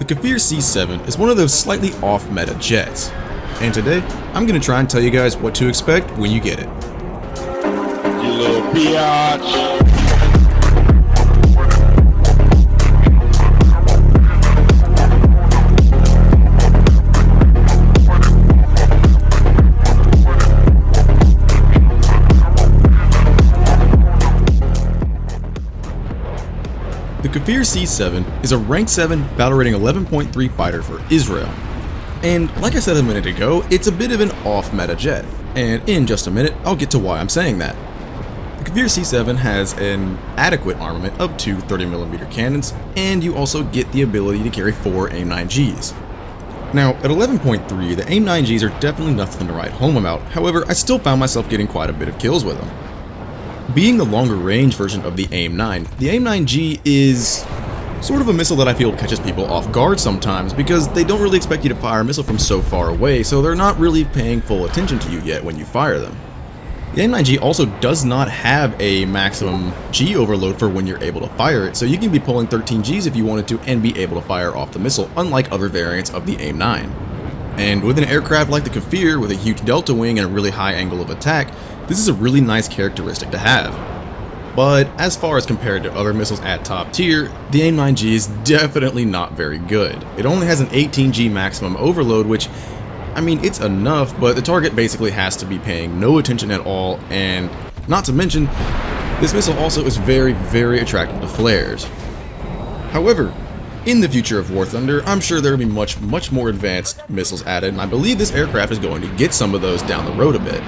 The Kfir C.7 is one of those slightly off-meta jets, and today I'm going to try and tell you guys what to expect when you get it. You little biatch. The Kfir C.7 is a rank 7 battle rating 11.3 fighter for Israel. And like I said a minute ago, it's a bit of an off-meta jet, and in just a minute I'll get to why I'm saying that. The Kfir C.7 has an adequate armament of two 30mm cannons, and you also get the ability to carry 4 AIM-9Gs. Now, at 11.3, the AIM-9Gs are definitely nothing to write home about, however, I still found myself getting quite a bit of kills with them. Being the longer range version of the AIM-9, the AIM-9G is sort of a missile that I feel catches people off guard sometimes because they don't really expect you to fire a missile from so far away, so they're not really paying full attention to you yet when you fire them. The AIM-9G also does not have a maximum G overload for when you're able to fire it, so you can be pulling 13 Gs if you wanted to and be able to fire off the missile, unlike other variants of the AIM-9. And with an aircraft like the Kfir with a huge delta wing and a really high angle of attack, this is a really nice characteristic to have. But as far as compared to other missiles at top tier, the AIM-9G is definitely not very good. It only has an 18G maximum overload, which, I mean, it's enough, but the target basically has to be paying no attention at all, and not to mention, this missile also is very, very attractive to flares. However, in the future of War Thunder, I'm sure there will be much more advanced missiles added, and I believe this aircraft is going to get some of those down the road a bit.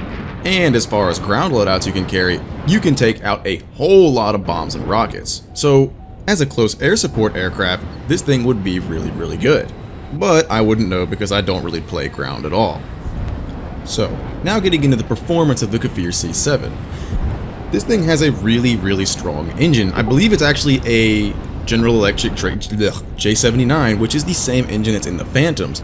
And as far as ground loadouts you can carry, you can take out a whole lot of bombs and rockets. So, as a close air support aircraft, this thing would be really, really good. But I wouldn't know because I don't really play ground at all. So, now getting into the performance of the Kfir C.7. This thing has a really, really strong engine. I believe it's actually a General Electric J79, which is the same engine that's in the Phantoms.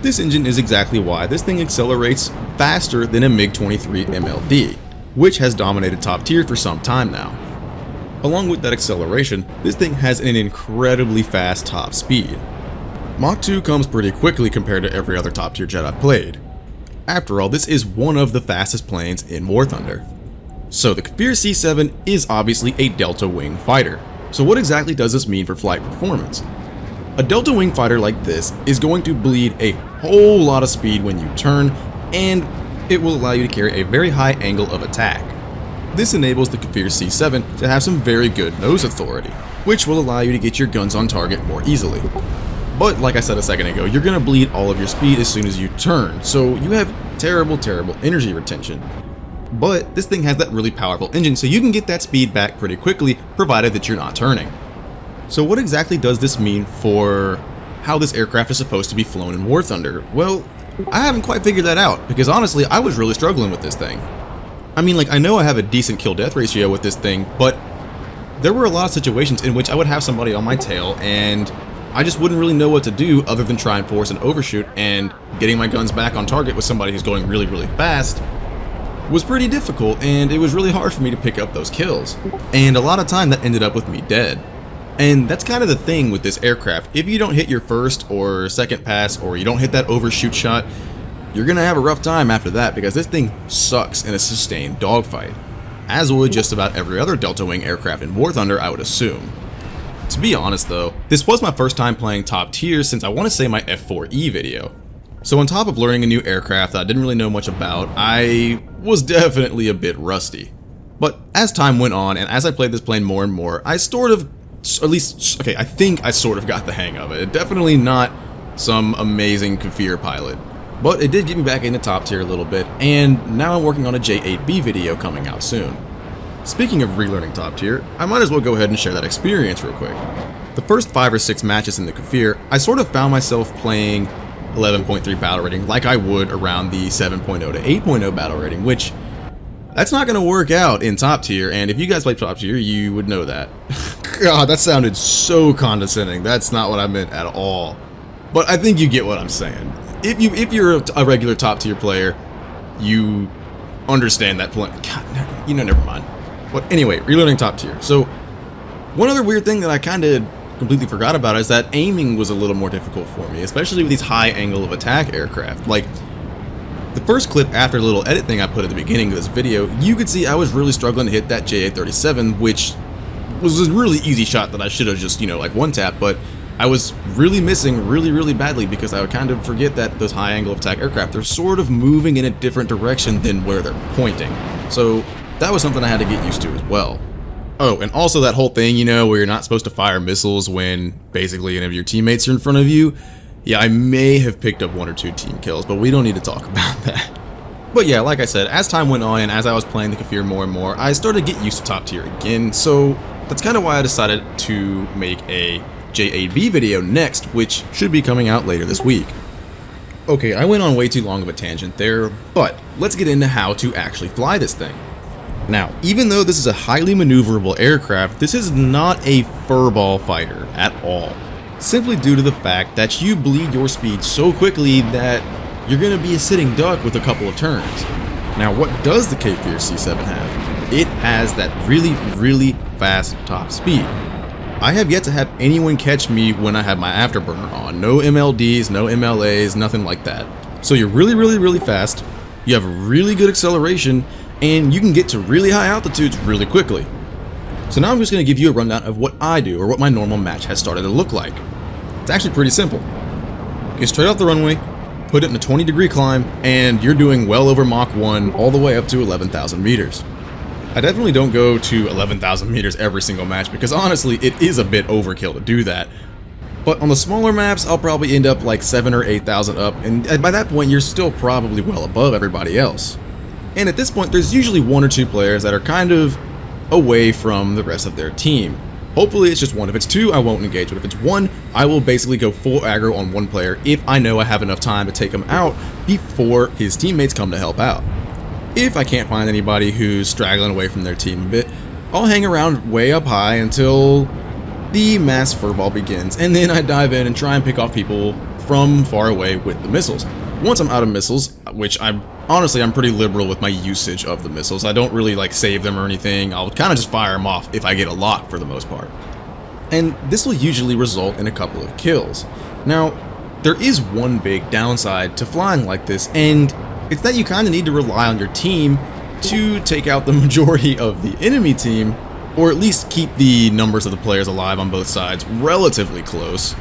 This engine is exactly why this thing accelerates faster than a MiG-23 MLD, which has dominated top tier for some time now. Along with that acceleration, this thing has an incredibly fast top speed. Mach 2 comes pretty quickly compared to every other top tier jet I've played. After all, this is one of the fastest planes in War Thunder. So the Kfir C.7 is obviously a delta wing fighter. So what exactly does this mean for flight performance? A delta wing fighter like this is going to bleed a whole lot of speed when you turn, and it will allow you to carry a very high angle of attack. This enables the Kfir C.7 to have some very good nose authority, which will allow you to get your guns on target more easily. But like I said a second ago, you're going to bleed all of your speed as soon as you turn, so you have terrible energy retention. But this thing has that really powerful engine, so you can get that speed back pretty quickly, provided that you're not turning. So what exactly does this mean for how this aircraft is supposed to be flown in War Thunder? Well, I haven't quite figured that out, because honestly, I was really struggling with this thing. I mean, like, I know I have a decent kill-death ratio with this thing, but there were a lot of situations in which I would have somebody on my tail, and I just wouldn't really know what to do other than try and force an overshoot, and getting my guns back on target with somebody who's going really, really fast was pretty difficult, and it was really hard for me to pick up those kills. And a lot of time that ended up with me dead. And that's kind of the thing with this aircraft. If you don't hit your first or second pass, or you don't hit that overshoot shot, you're gonna have a rough time after that because this thing sucks in a sustained dogfight. As would just about every other delta wing aircraft in War Thunder, I would assume. To be honest though, this was my first time playing top tier since I want to say my F4E video. So on top of learning a new aircraft that I didn't really know much about, I was definitely a bit rusty. But as time went on and as I played this plane more and more, I sort of, I think I sort of got the hang of it. Definitely not some amazing Kfir pilot, but it did get me back into top tier a little bit, and now I'm working on a J8B video coming out soon. Speaking of relearning top tier, I might as well go ahead and share that experience real quick. The first 5 or 6 matches in the Kfir, I sort of found myself playing 11.3 battle rating like I would around the 7.0 to 8.0 battle rating, which that's not going to work out in top tier, and if you guys play top tier, you would know that. God, that sounded so condescending. That's not what I meant at all. But I think you get what I'm saying. If you're a regular top tier player, you understand that point. God, never mind. But anyway, relearning top tier. So, one other weird thing that I kind of completely forgot about is that aiming was a little more difficult for me, especially with these high angle of attack aircraft. Like, the first clip after the little edit thing I put at the beginning of this video, you could see I was really struggling to hit that JA-37, which was a really easy shot that I should have just, like one tap, but I was really missing really badly because I would kind of forget that those high angle of attack aircraft, they're sort of moving in a different direction than where they're pointing. So that was something I had to get used to as well. Oh, and also that whole thing, where you're not supposed to fire missiles when basically any of your teammates are in front of you. Yeah, I may have picked up 1 or 2 team kills, but we don't need to talk about that. But yeah, like I said, as time went on and as I was playing the Kfir more and more, I started to get used to top tier again, so that's kind of why I decided to make a JAB video next, which should be coming out later this week. Okay, I went on way too long of a tangent there, but let's get into how to actually fly this thing. Now, even though this is a highly maneuverable aircraft, this is not a furball fighter at all, simply due to the fact that you bleed your speed so quickly that you're going to be a sitting duck with a couple of turns. Now, what does the Kfir C.7 have? It has that really fast top speed. I have yet to have anyone catch me when I have my afterburner on. No MLDs, no MLAs, nothing like that. So you're really fast, you have really good acceleration, and you can get to really high altitudes really quickly. So now I'm just going to give you a rundown of what I do, or what my normal match has started to look like. It's actually pretty simple. Get straight off the runway, put it in a 20-degree climb, and you're doing well over Mach 1 all the way up to 11,000 meters. I definitely don't go to 11,000 meters every single match because honestly it is a bit overkill to do that. But on the smaller maps I'll probably end up like 7 or 8,000 up, and by that point you're still probably well above everybody else. And at this point there's usually 1 or 2 players that are kind of away from the rest of their team. Hopefully it's just 1. If it's 2 I won't engage, but if it's 1 I will basically go full aggro on 1 player if I know I have enough time to take him out before his teammates come to help out. If I can't find anybody who's straggling away from their team a bit, I'll hang around way up high until the mass furball begins, and then I dive in and try and pick off people from far away with the missiles. Once I'm out of missiles, which I'm pretty liberal with my usage of the missiles, I don't really like save them or anything, I'll kind of just fire them off if I get a lock for the most part. And this will usually result in a couple of kills. Now, there is one big downside to flying like this, and it's that you kind of need to rely on your team to take out the majority of the enemy team, or at least keep the numbers of the players alive on both sides relatively close.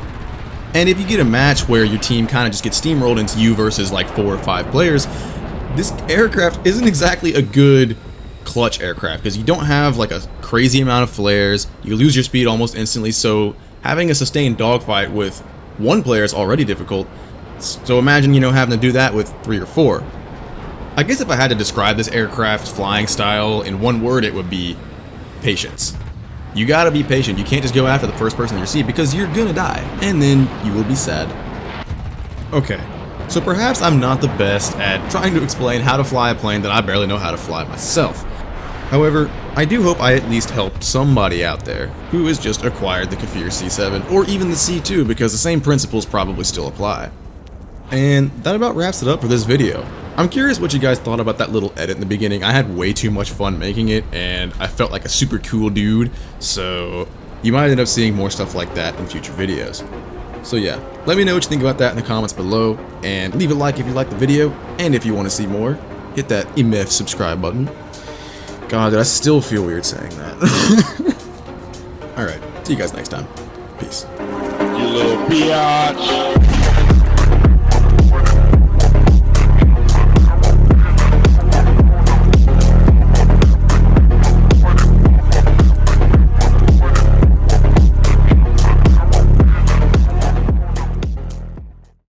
And if you get a match where your team kind of just gets steamrolled into you versus like 4 or 5 players, this aircraft isn't exactly a good clutch aircraft because you don't have like a crazy amount of flares, you lose your speed almost instantly, so having a sustained dogfight with 1 player is already difficult. So imagine, having to do that with 3 or 4. I guess if I had to describe this aircraft's flying style in one word, it would be patience. You gotta be patient. You can't just go after the first person you see because you're gonna die, and then you will be sad. Okay, so perhaps I'm not the best at trying to explain how to fly a plane that I barely know how to fly myself. However, I do hope I at least helped somebody out there who has just acquired the Kfir C.7 or even the C2 because the same principles probably still apply. And that about wraps it up for this video. I'm curious what you guys thought about that little edit in the beginning. I had way too much fun making it, and I felt like a super cool dude, so you might end up seeing more stuff like that in future videos. So yeah, let me know what you think about that in the comments below, and leave a like if you liked the video, and if you want to see more, hit that MF subscribe button. God, dude, I still feel weird saying that. Alright, see you guys next time. Peace. You little biatch.